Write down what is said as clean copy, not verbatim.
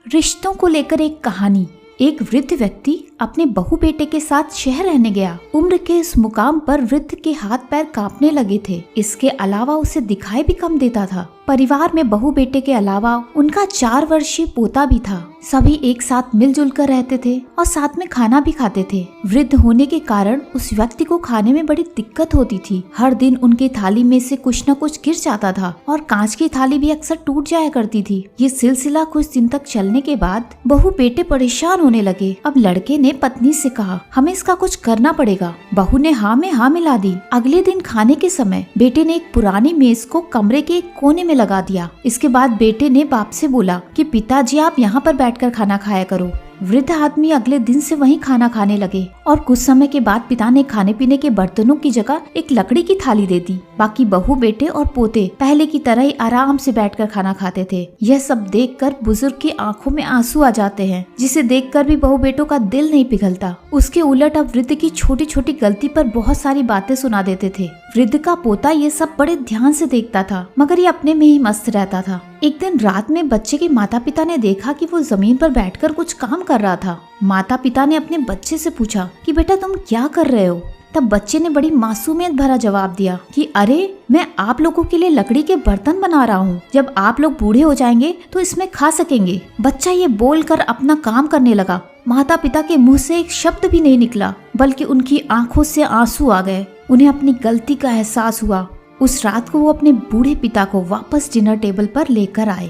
रिश्तों को लेकर एक कहानी। एक वृद्ध व्यक्ति अपने बहू बेटे के साथ शहर रहने गया। उम्र के इस मुकाम पर वृद्ध के हाथ पैर कांपने लगे थे। इसके अलावा उसे दिखाई भी कम देता था। परिवार में बहू बेटे के अलावा उनका 4 वर्षीय पोता भी था। सभी एक साथ मिलजुल कर रहते थे और साथ में खाना भी खाते थे। वृद्ध होने के कारण उस व्यक्ति को खाने में बड़ी दिक्कत होती थी। हर दिन उनकी थाली में से कुछ न कुछ गिर जाता था और कांच की थाली भी अक्सर टूट जाया करती थी। ये सिलसिला कुछ दिन तक चलने के बाद बहू बेटे परेशान होने लगे। अब लड़के ने पत्नी से कहा, हमें इसका कुछ करना पड़ेगा। बहू ने हाँ में हाँ मिला दी। अगले दिन खाने के समय बेटे ने एक पुरानी मेज को कमरे के एक कोने में लगा दिया। इसके बाद बेटे ने बाप से बोला कि पिताजी आप यहाँ पर बैठकर खाना खाया करो। वृद्ध आदमी अगले दिन से वहीं खाना खाने लगे और कुछ समय के बाद पिता ने खाने पीने के बर्तनों की जगह एक लकड़ी की थाली दे दी। बाकी बहू बेटे और पोते पहले की तरह ही आराम से बैठकर खाना खाते थे। यह सब देखकर बुजुर्ग की आंखों में आंसू आ जाते हैं, जिसे देखकर भी बहू बेटों का दिल नहीं पिघलता। उसके उलट अब वृद्ध की छोटी छोटी गलती पर बहुत सारी बातें सुना देते थे। वृद्ध का पोता ये सब बड़े ध्यान से देखता था, मगर ये अपने में ही मस्त रहता था। एक दिन रात में बच्चे के माता पिता ने देखा कि वो जमीन पर बैठकर कुछ काम कर रहा था। माता पिता ने अपने बच्चे से पूछा कि बेटा तुम क्या कर रहे हो? तब बच्चे ने बड़ी मासूमियत भरा जवाब दिया कि अरे मैं आप लोगों के लिए लकड़ी के बर्तन बना रहा हूँ। जब आप लोग बूढ़े हो जाएंगे तो इसमें खा सकेंगे। बच्चा ये बोलकर अपना काम करने लगा। माता पिता के मुंह से एक शब्द भी नहीं निकला, बल्कि उनकी आंखों से आंसू आ गए। उन्हें अपनी गलती का एहसास हुआ। उस रात को वो अपने बूढ़े पिता को वापस डिनर टेबल पर लेकर आए।